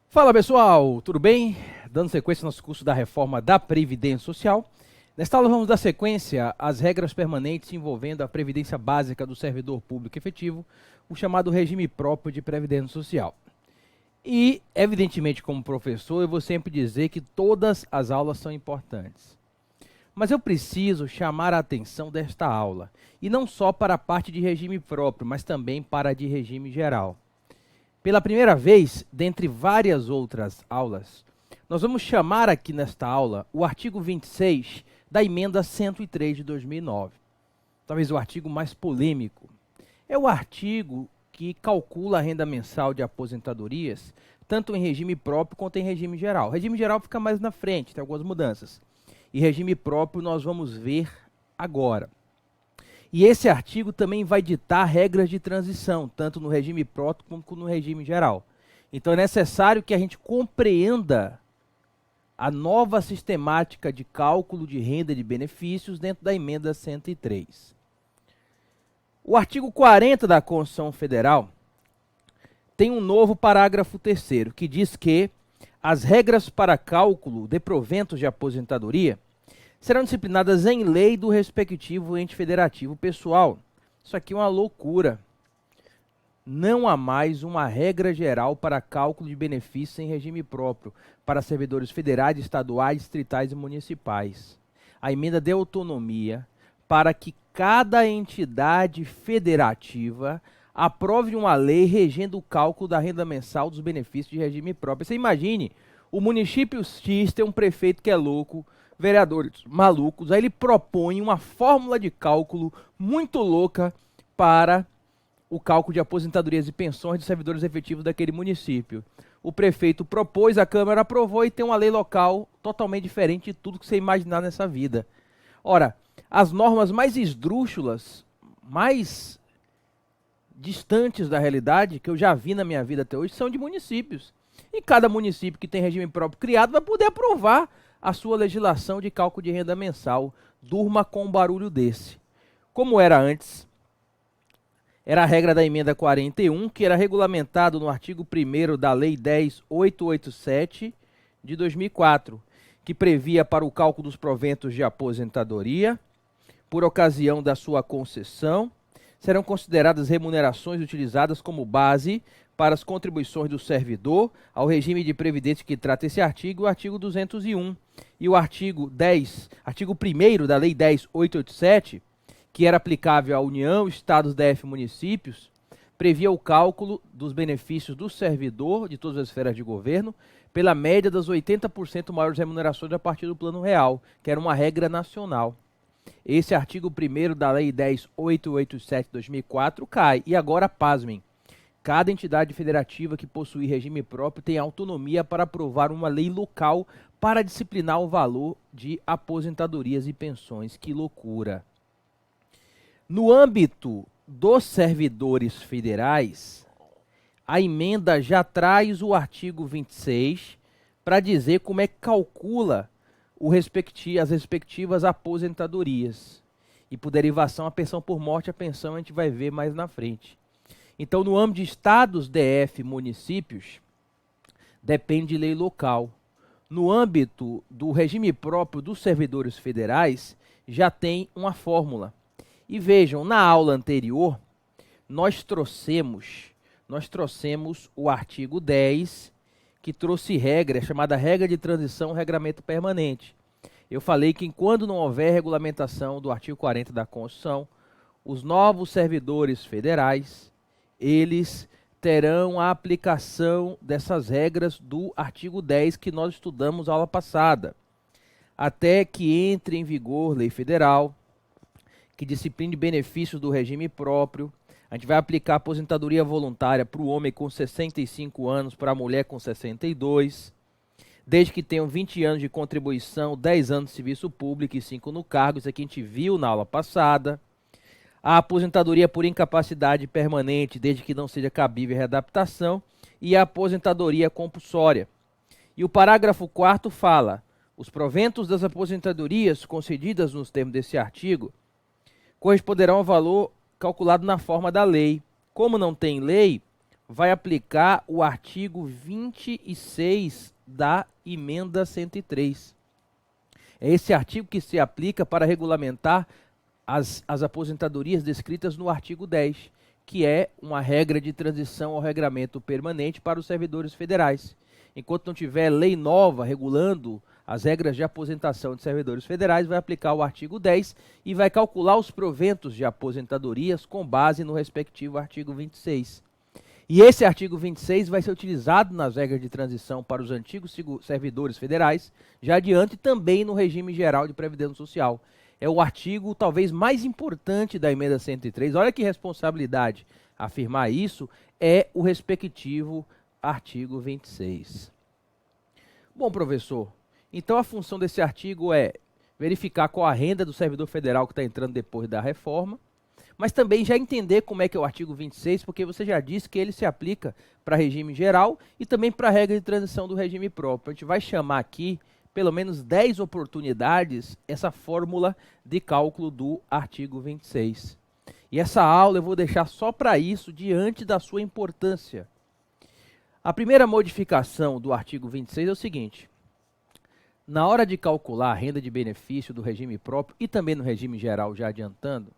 Fala pessoal, tudo bem? Dando sequência ao nosso curso da reforma da Previdência Social. Nesta aula vamos dar sequência às regras permanentes envolvendo a previdência básica do servidor público efetivo, o chamado regime próprio de previdência social. E, evidentemente, como professor, eu vou sempre dizer que todas as aulas são importantes. Mas eu preciso chamar a atenção desta aula, e não só para a parte de regime próprio, mas também para a de regime geral. Pela primeira vez, dentre várias outras aulas, nós vamos chamar aqui nesta aula o artigo 26 da emenda 103 de 2009. Talvez o artigo mais polêmico. É o artigo que calcula a renda mensal de aposentadorias, tanto em regime próprio quanto em regime geral. O regime geral fica mais na frente, tem algumas mudanças. E regime próprio nós vamos ver agora. E esse artigo também vai ditar regras de transição, tanto no regime próprio como no regime geral. Então é necessário que a gente compreenda a nova sistemática de cálculo de renda de benefícios dentro da emenda 103. O artigo 40 da Constituição Federal tem um novo parágrafo 3º, que diz que as regras para cálculo de proventos de aposentadoria serão disciplinadas em lei do respectivo ente federativo pessoal. Isso aqui é uma loucura. Não há mais uma regra geral para cálculo de benefícios em regime próprio para servidores federais, estaduais, distritais e municipais. A emenda deu autonomia para que cada entidade federativa aprove uma lei regendo o cálculo da renda mensal dos benefícios de regime próprio. Você imagine, o município X tem um prefeito que é louco, vereadores malucos, aí ele propõe uma fórmula de cálculo muito louca para o cálculo de aposentadorias e pensões de servidores efetivos daquele município. O prefeito propôs, a Câmara aprovou e tem uma lei local totalmente diferente de tudo que você imaginar nessa vida. Ora, as normas mais esdrúxulas, mais distantes da realidade, que eu já vi na minha vida até hoje, são de municípios. E cada município que tem regime próprio criado vai poder aprovar a sua legislação de cálculo de renda mensal. Durma com um barulho desse. Como era antes, era a regra da emenda 41, que era regulamentado no artigo 1º da Lei 10.887 de 2004, que previa para o cálculo dos proventos de aposentadoria, por ocasião da sua concessão, serão consideradas remunerações utilizadas como base para as contribuições do servidor ao regime de previdência que trata esse artigo, o artigo 201. E o artigo 1º da Lei 10.887, que era aplicável à União, Estados, DF e municípios, previa o cálculo dos benefícios do servidor de todas as esferas de governo pela média das 80% maiores remunerações a partir do Plano Real, que era uma regra nacional. Esse artigo 1º da Lei 10.887 de 2004 cai. E agora, pasmem, cada entidade federativa que possui regime próprio tem autonomia para aprovar uma lei local para disciplinar o valor de aposentadorias e pensões. Que loucura! No âmbito dos servidores federais, a emenda já traz o artigo 26 para dizer como é que calcula as respectivas aposentadorias. E por derivação, a pensão por morte, a pensão a gente vai ver mais na frente. Então, no âmbito de estados, DF, municípios, depende de lei local. No âmbito do regime próprio dos servidores federais, já tem uma fórmula. E vejam, na aula anterior, nós trouxemos o artigo 10, que trouxe regra, chamada regra de transição, regramento permanente. Eu falei que quando não houver regulamentação do artigo 40 da Constituição, os novos servidores federais, eles terão a aplicação dessas regras do artigo 10 que nós estudamos na aula passada, até que entre em vigor lei federal, que discipline benefícios do regime próprio. A gente vai aplicar a aposentadoria voluntária para o homem com 65 anos, para a mulher com 62, desde que tenham 20 anos de contribuição, 10 anos de serviço público e 5 no cargo. Isso aqui a gente viu na aula passada. A aposentadoria por incapacidade permanente, desde que não seja cabível a readaptação, e a aposentadoria compulsória. E o parágrafo 4º fala: os proventos das aposentadorias concedidas nos termos desse artigo corresponderão ao valor calculado na forma da lei. Como não tem lei, vai aplicar o artigo 26 da emenda 103. É esse artigo que se aplica para regulamentar as aposentadorias descritas no artigo 10, que é uma regra de transição ao regramento permanente para os servidores federais. Enquanto não tiver lei nova regulando as regras de aposentação de servidores federais, vai aplicar o artigo 10 e vai calcular os proventos de aposentadorias com base no respectivo artigo 26. E esse artigo 26 vai ser utilizado nas regras de transição para os antigos servidores federais, já adiante também no regime geral de previdência social. É o artigo talvez mais importante da emenda 103. Olha que responsabilidade afirmar isso, é o respectivo artigo 26. Bom, professor, então a função desse artigo é verificar qual a renda do servidor federal que está entrando depois da reforma, mas também já entender como é que é o artigo 26, porque você já disse que ele se aplica para regime geral e também para a regra de transição do regime próprio. A gente vai chamar aqui, pelo menos 10 oportunidades, essa fórmula de cálculo do artigo 26. E essa aula eu vou deixar só para isso, diante da sua importância. A primeira modificação do artigo 26 é o seguinte: na hora de calcular a renda de benefício do regime próprio e também no regime geral, já adiantando,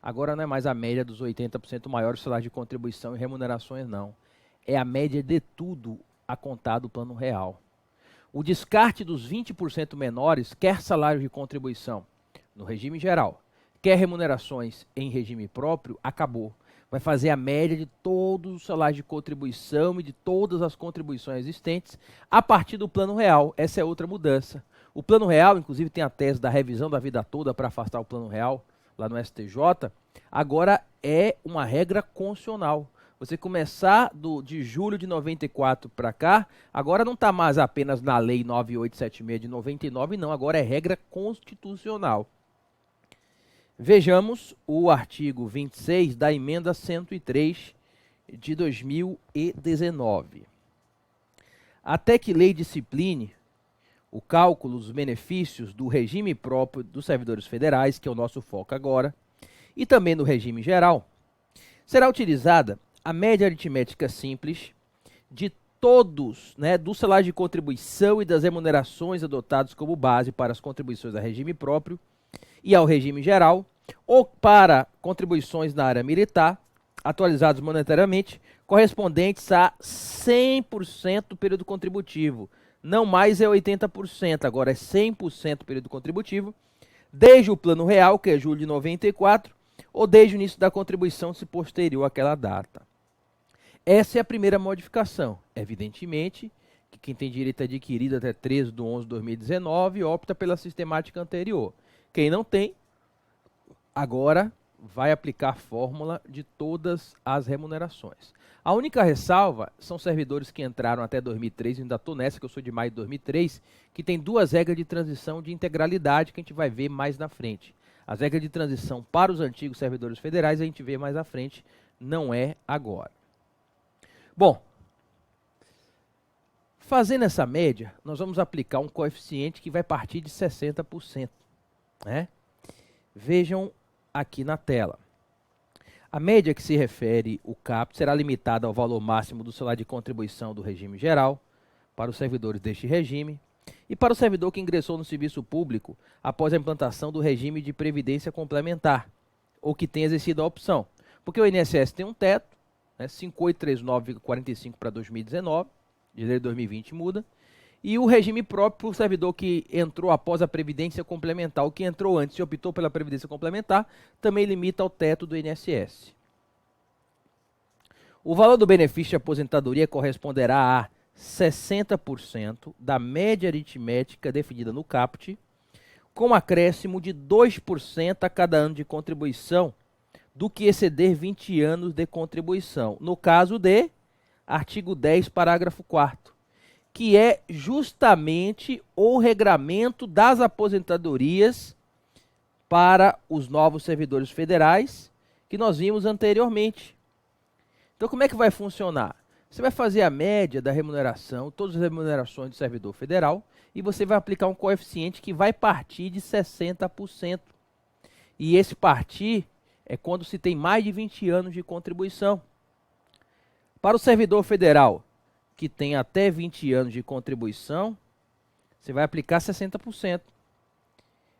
agora não é mais a média dos 80% maiores salários de contribuição e remunerações, não. É a média de tudo a contar do plano real. O descarte dos 20% menores, quer salário de contribuição no regime geral, quer remunerações em regime próprio, acabou. Vai fazer a média de todos os salários de contribuição e de todas as contribuições existentes a partir do plano real. Essa é outra mudança. O plano real, inclusive, tem a tese da revisão da vida toda para afastar o plano real, lá no STJ, agora é uma regra constitucional. Você começar de julho de 94 para cá, agora não está mais apenas na lei 9876 de 99, não, agora é regra constitucional. Vejamos o artigo 26 da emenda 103 de 2019. Até que lei discipline o cálculo dos benefícios do regime próprio dos servidores federais, que é o nosso foco agora, e também no regime geral, será utilizada a média aritmética simples de todos, do salário de contribuição e das remunerações adotados como base para as contribuições ao regime próprio e ao regime geral, ou para contribuições na área militar, atualizados monetariamente, correspondentes a 100% do período contributivo. Não mais é 80%, agora é 100% período contributivo, desde o plano real, que é julho de 94, ou desde o início da contribuição, se posterior àquela data. Essa é a primeira modificação. Evidentemente, que quem tem direito adquirido até 13 de 11 de 2019 opta pela sistemática anterior. Quem não tem, agora vai aplicar a fórmula de todas as remunerações. A única ressalva são servidores que entraram até 2003, ainda estou nessa, que eu sou de maio de 2003, que tem duas regras de transição de integralidade que a gente vai ver mais na frente. As regras de transição para os antigos servidores federais a gente vê mais à frente, não é agora. Bom, fazendo essa média, nós vamos aplicar um coeficiente que vai partir de 60%. Vejam aqui na tela. A média que se refere o CAPT será limitada ao valor máximo do salário de contribuição do regime geral para os servidores deste regime e para o servidor que ingressou no serviço público após a implantação do regime de previdência complementar ou que tenha exercido a opção. Porque o INSS tem um teto, 5839,45 para 2019, de janeiro de 2020 muda, e o regime próprio para o servidor que entrou após a previdência complementar, o que entrou antes e optou pela previdência complementar, também limita ao teto do INSS. O valor do benefício de aposentadoria corresponderá a 60% da média aritmética definida no CAPT, com acréscimo de 2% a cada ano de contribuição do que exceder 20 anos de contribuição, no caso de artigo 10, parágrafo 4º, que é justamente o regramento das aposentadorias para os novos servidores federais que nós vimos anteriormente. Então, como é que vai funcionar? Você vai fazer a média da remuneração, todas as remunerações do servidor federal, e você vai aplicar um coeficiente que vai partir de 60%. E esse partir é quando se tem mais de 20 anos de contribuição. Para o servidor federal, que tem até 20 anos de contribuição, você vai aplicar 60%.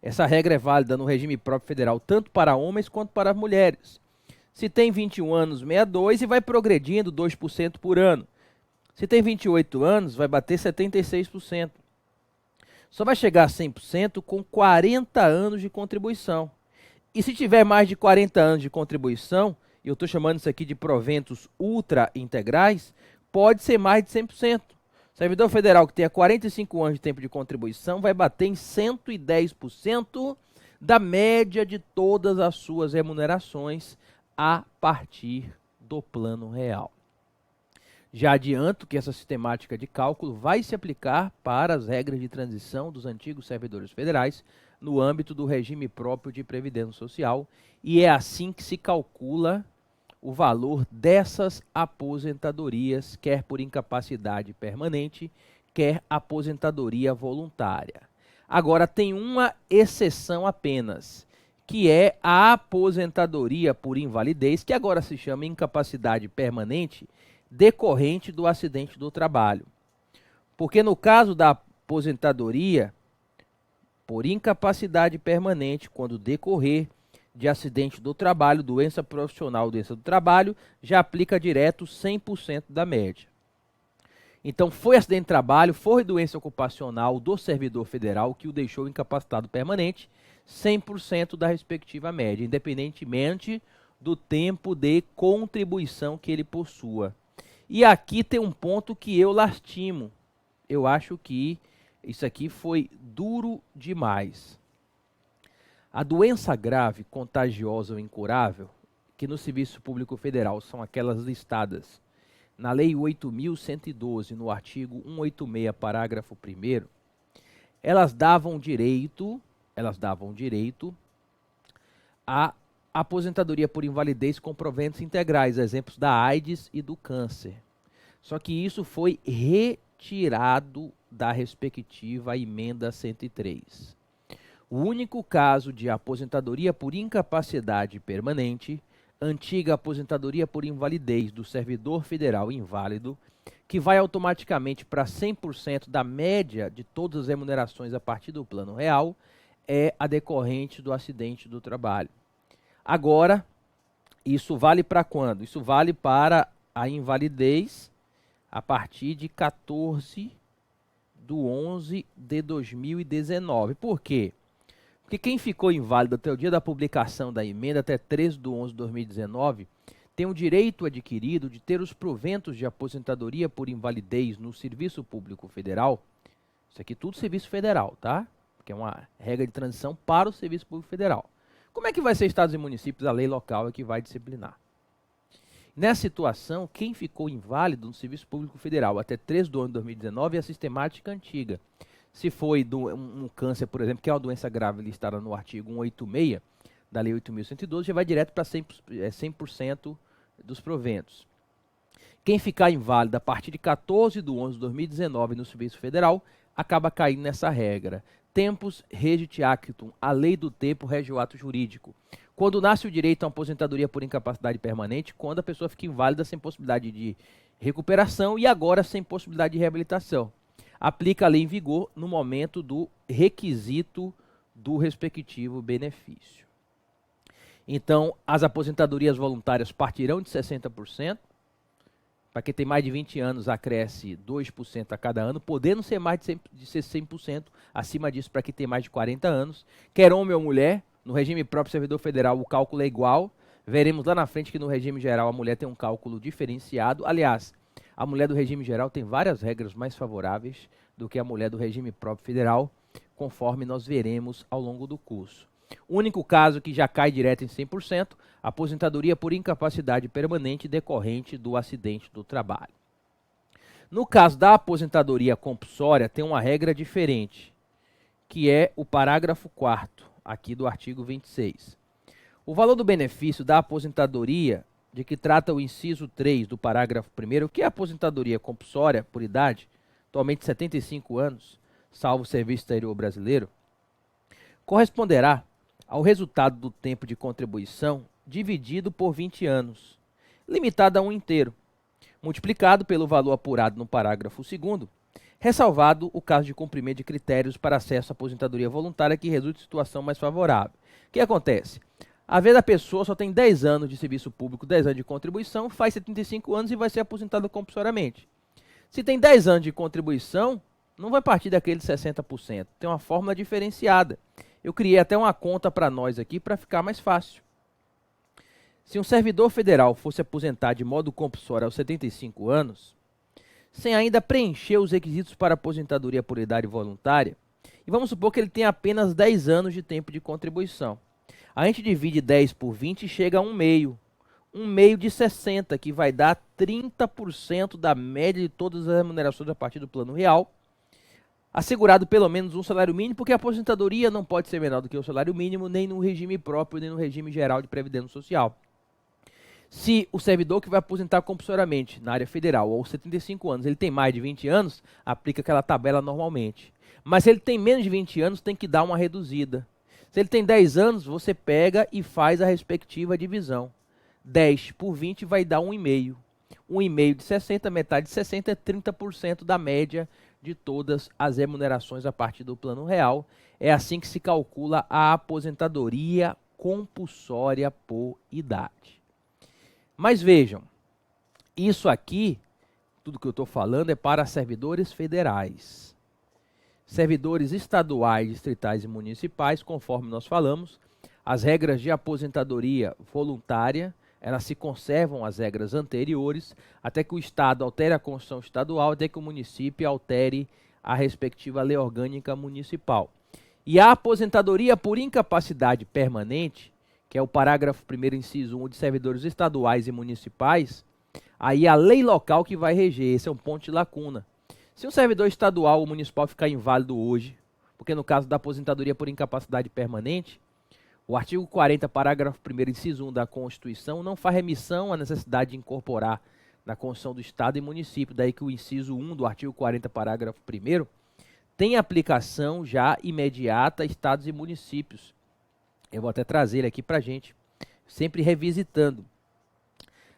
Essa regra é válida no regime próprio federal, tanto para homens quanto para mulheres. Se tem 21 anos, 62% e vai progredindo 2% por ano. Se tem 28 anos, vai bater 76%. Só vai chegar a 100% com 40 anos de contribuição. E se tiver mais de 40 anos de contribuição, e eu estou chamando isso aqui de proventos ultra integrais, pode ser mais de 100%. Servidor federal que tenha 45 anos de tempo de contribuição vai bater em 110% da média de todas as suas remunerações a partir do plano real. Já adianto que essa sistemática de cálculo vai se aplicar para as regras de transição dos antigos servidores federais no âmbito do regime próprio de previdência social, e é assim que se calcula o valor dessas aposentadorias, quer por incapacidade permanente, quer aposentadoria voluntária. Agora, tem uma exceção apenas, que é a aposentadoria por invalidez, que agora se chama incapacidade permanente, decorrente do acidente do trabalho. Porque no caso da aposentadoria por incapacidade permanente, quando decorrer de acidente do trabalho, doença profissional, doença do trabalho, já aplica direto 100% da média. Então, foi acidente de trabalho, foi doença ocupacional do servidor federal que o deixou incapacitado permanente, 100% da respectiva média, independentemente do tempo de contribuição que ele possua. E aqui tem um ponto que eu lastimo. Eu acho que isso aqui foi duro demais. A doença grave, contagiosa ou incurável, que no Serviço Público Federal são aquelas listadas na Lei 8.112, no artigo 186, parágrafo 1º, elas davam direito à aposentadoria por invalidez com proventos integrais, exemplos da AIDS e do câncer. Só que isso foi retirado da respectiva emenda 103. O único caso de aposentadoria por incapacidade permanente, antiga aposentadoria por invalidez do servidor federal inválido, que vai automaticamente para 100% da média de todas as remunerações a partir do plano real, é a decorrente do acidente do trabalho. Agora, isso vale para quando? Isso vale para a invalidez a partir de 14/11/2019. Por quê? Porque quem ficou inválido até o dia da publicação da emenda, até 13/11/2019, tem o direito adquirido de ter os proventos de aposentadoria por invalidez no Serviço Público Federal. Isso aqui tudo Serviço Federal, tá? Porque é uma regra de transição para o Serviço Público Federal. Como é que vai ser estados e municípios? A lei local é que vai disciplinar. Nessa situação, quem ficou inválido no Serviço Público Federal até 13/11/2019 é a sistemática antiga. Se foi um câncer, por exemplo, que é uma doença grave listada no artigo 186 da Lei 8.112, já vai direto para 100% dos proventos. Quem ficar inválido a partir de 14/11/2019 no Serviço Federal, acaba caindo nessa regra. Tempus regit actum, a lei do tempo rege o ato jurídico. Quando nasce o direito a uma aposentadoria por incapacidade permanente, quando a pessoa fica inválida sem possibilidade de recuperação e agora sem possibilidade de reabilitação. Aplica a lei em vigor no momento do requisito do respectivo benefício. Então, as aposentadorias voluntárias partirão de 60%. Para quem tem mais de 20 anos, acresce 2% a cada ano, podendo ser mais de ser 100%, acima disso para quem tem mais de 40 anos. Quer homem ou mulher, no regime próprio servidor federal o cálculo é igual. Veremos lá na frente que no regime geral a mulher tem um cálculo diferenciado. Aliás, a mulher do regime geral tem várias regras mais favoráveis do que a mulher do regime próprio federal, conforme nós veremos ao longo do curso. O único caso que já cai direto em 100%, aposentadoria por incapacidade permanente decorrente do acidente do trabalho. No caso da aposentadoria compulsória, tem uma regra diferente, que é o parágrafo 4º, aqui do artigo 26. O valor do benefício da aposentadoria, de que trata o inciso 3 do parágrafo 1º, que é a aposentadoria compulsória por idade, atualmente 75 anos, salvo o Serviço Exterior Brasileiro, corresponderá ao resultado do tempo de contribuição dividido por 20 anos, limitado a um inteiro. multiplicado pelo valor apurado no parágrafo 2º, ressalvado o caso de cumprimento de critérios para acesso à aposentadoria voluntária que resulte em situação mais favorável. O que acontece? Às vezes a pessoa só tem 10 anos de serviço público, 10 anos de contribuição, faz 75 anos e vai ser aposentado compulsoriamente. Se tem 10 anos de contribuição, não vai partir daqueles 60%. Tem uma fórmula diferenciada. Eu criei até uma conta para nós aqui para ficar mais fácil. Se um servidor federal fosse aposentar de modo compulsório aos 75 anos, sem ainda preencher os requisitos para aposentadoria por idade voluntária, e vamos supor que ele tenha apenas 10 anos de tempo de contribuição. A gente divide 10 por 20 e chega a 1/2. 1/2 de 60, que vai dar 30% da média de todas as remunerações a partir do plano real, assegurado pelo menos um salário mínimo, porque a aposentadoria não pode ser menor do que o salário mínimo, nem no regime próprio, nem no regime geral de previdência social. Se o servidor que vai aposentar compulsoriamente na área federal aos 75 anos, ele tem mais de 20 anos, aplica aquela tabela normalmente. Mas se ele tem menos de 20 anos, tem que dar uma reduzida. Se ele tem 10 anos, você pega e faz a respectiva divisão. 10 por 20 vai dar 1,5. 1,5 de 60, metade de 60 é 30% da média de todas as remunerações a partir do plano real. É assim que se calcula a aposentadoria compulsória por idade. Mas vejam, isso aqui, tudo que eu estou falando é para servidores federais. Servidores estaduais, distritais e municipais, conforme nós falamos, as regras de aposentadoria voluntária, elas se conservam as regras anteriores, até que o Estado altere a Constituição estadual, até que o município altere a respectiva lei orgânica municipal. E a aposentadoria por incapacidade permanente, que é o parágrafo 1º, inciso 1, de servidores estaduais e municipais, aí a lei local que vai reger, esse é um ponto de lacuna. Se um servidor estadual ou municipal ficar inválido hoje, porque no caso da aposentadoria por incapacidade permanente, o artigo 40, parágrafo 1º, inciso 1 da Constituição, não faz remissão à necessidade de incorporar na Constituição do Estado e município, daí que o inciso 1 do artigo 40, parágrafo 1º, tem aplicação já imediata a estados e municípios. Eu vou até trazer ele aqui para a gente, sempre revisitando.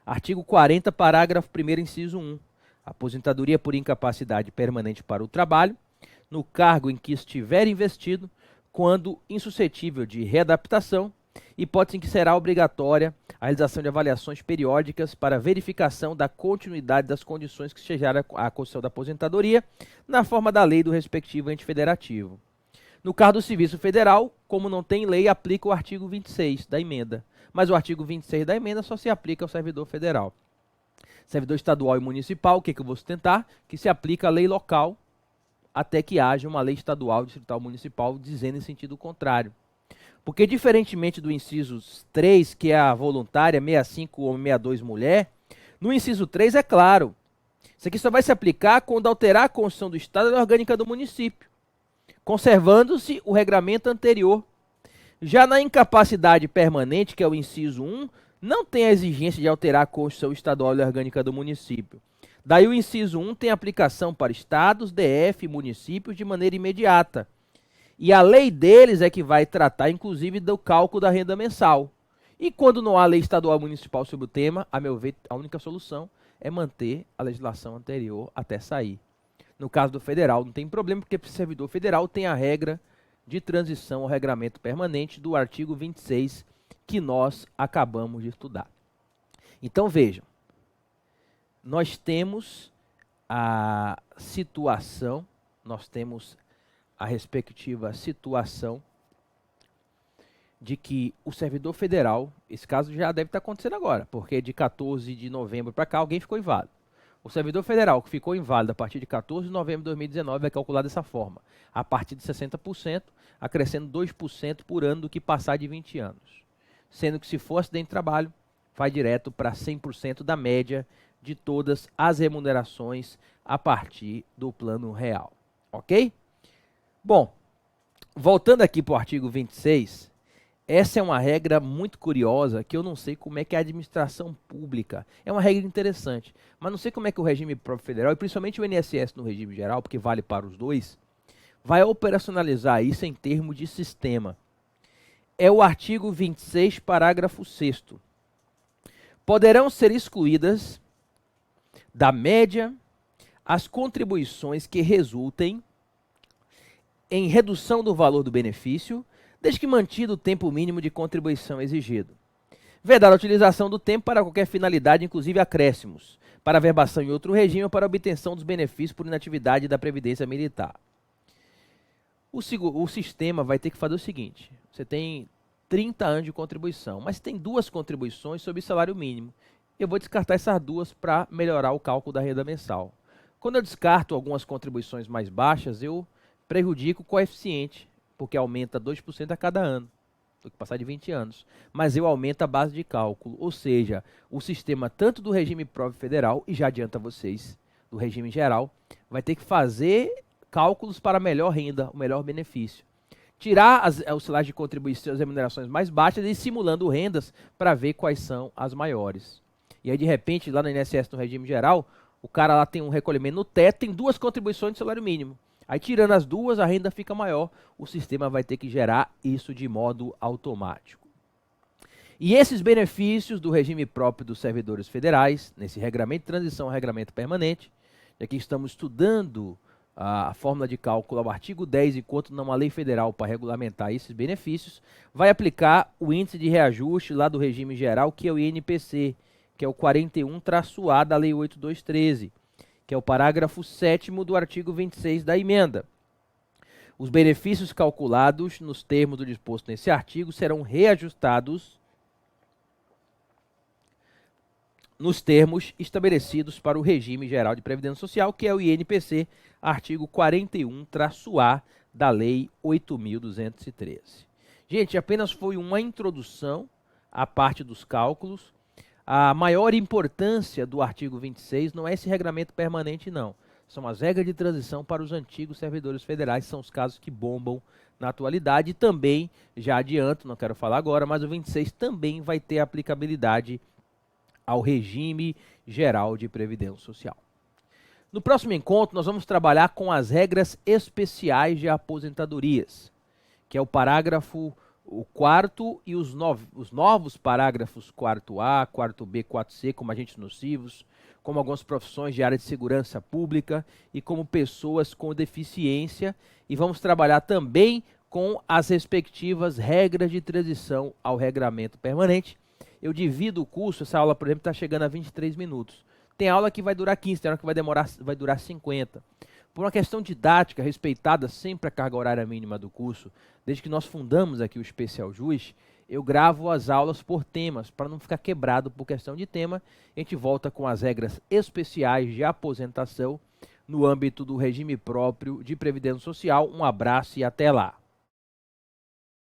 Artigo 40, parágrafo 1º, inciso 1. Aposentadoria por incapacidade permanente para o trabalho, no cargo em que estiver investido, quando insuscetível de readaptação, hipótese em que será obrigatória a realização de avaliações periódicas para verificação da continuidade das condições que chegaram à concessão da aposentadoria, na forma da lei do respectivo ente federativo. No caso do Serviço Federal, como não tem lei, aplica o artigo 26 da emenda. Mas o artigo 26 da emenda só se aplica ao servidor federal. Servidor estadual e municipal, o que eu vou sustentar? Que se aplica a lei local até que haja uma lei estadual, distrital, municipal, dizendo em sentido contrário. Porque, diferentemente do inciso 3, que é a voluntária, 65 homem, 62 mulher, no inciso 3 é claro. Isso aqui só vai se aplicar quando alterar a Constituição do Estado e a orgânica do município, conservando-se o regramento anterior. Já na incapacidade permanente, que é o inciso 1, não tem a exigência de alterar a Constituição estadual e orgânica do município. Daí o inciso 1 tem aplicação para estados, DF e municípios de maneira imediata. E a lei deles é que vai tratar, inclusive, do cálculo da renda mensal. E quando não há lei estadual municipal sobre o tema, a meu ver, a única solução é manter a legislação anterior até sair. No caso do federal, não tem problema, porque o servidor federal tem a regra de transição ao regramento permanente do artigo 26, que nós acabamos de estudar. Então, vejam, nós temos a situação, nós temos a respectiva situação de que o servidor federal, esse caso já deve estar acontecendo agora, porque de 14 de novembro para cá alguém ficou inválido. O servidor federal que ficou inválido a partir de 14 de novembro de 2019 vai calcular dessa forma, a partir de 60%, acrescendo 2% por ano do que passar de 20 anos. Sendo que se for acidente de trabalho, vai direto para 100% da média de todas as remunerações a partir do plano real. Ok? Bom, voltando aqui para o artigo 26, essa é uma regra muito curiosa que eu não sei como é que a administração pública, é uma regra interessante, mas não sei como é que o regime próprio federal, e principalmente o INSS no regime geral, porque vale para os dois, vai operacionalizar isso em termos de sistema. É o artigo 26, parágrafo 6º. Poderão ser excluídas da média as contribuições que resultem em redução do valor do benefício, desde que mantido o tempo mínimo de contribuição exigido. Vedada a utilização do tempo para qualquer finalidade, inclusive acréscimos, para verbação em outro regime ou para obtenção dos benefícios por inatividade da Previdência Militar. O sistema vai ter que fazer o seguinte: você tem 30 anos de contribuição, mas tem duas contribuições sobre salário mínimo. Eu vou descartar essas duas para melhorar o cálculo da renda mensal. Quando eu descarto algumas contribuições mais baixas, eu prejudico o coeficiente, porque aumenta 2% a cada ano. Tem que passar de 20 anos. Mas eu aumento a base de cálculo, ou seja, o sistema tanto do regime próprio federal, e já adianta vocês, do regime geral, vai ter que fazer cálculos para melhor renda, o melhor benefício. Tirar os salários de contribuição, as remunerações mais baixas e simulando rendas para ver quais são as maiores. E aí, de repente, lá no INSS, no regime geral, o cara lá tem um recolhimento no teto, tem duas contribuições de salário mínimo. Aí, tirando as duas, a renda fica maior. O sistema vai ter que gerar isso de modo automático. E esses benefícios do regime próprio dos servidores federais, nesse regramento de transição ao regramento permanente, já que estamos estudando a fórmula de cálculo ao artigo 10, enquanto não há lei federal para regulamentar esses benefícios, vai aplicar o índice de reajuste lá do regime geral, que é o INPC, que é o 41-A da Lei 8.213, que é o parágrafo 7º do artigo 26 da emenda. Os benefícios calculados nos termos do disposto nesse artigo serão reajustados nos termos estabelecidos para o regime geral de previdência social, que é o INPC, artigo 41-A da Lei 8.213. Gente, apenas foi uma introdução à parte dos cálculos. A maior importância do artigo 26 não é esse regramento permanente, não. São as regras de transição para os antigos servidores federais, são os casos que bombam na atualidade. E também, já adianto, não quero falar agora, mas o 26 também vai ter aplicabilidade ao regime geral de previdência social. No próximo encontro, nós vamos trabalhar com as regras especiais de aposentadorias, que é o parágrafo o 4º e os novos parágrafos 4A, 4B, 4C, como agentes nocivos, como algumas profissões de área de segurança pública e como pessoas com deficiência. E vamos trabalhar também com as respectivas regras de transição ao regramento permanente. Eu divido o curso, essa aula, por exemplo, está chegando a 23 minutos. Tem aula que vai durar 15, tem aula que vai durar 50. Por uma questão didática, respeitada sempre a carga horária mínima do curso, desde que nós fundamos aqui o Especial Jus, eu gravo as aulas por temas, para não ficar quebrado por questão de tema. A gente volta com as regras especiais de aposentação no âmbito do regime próprio de previdência social. Um abraço e até lá.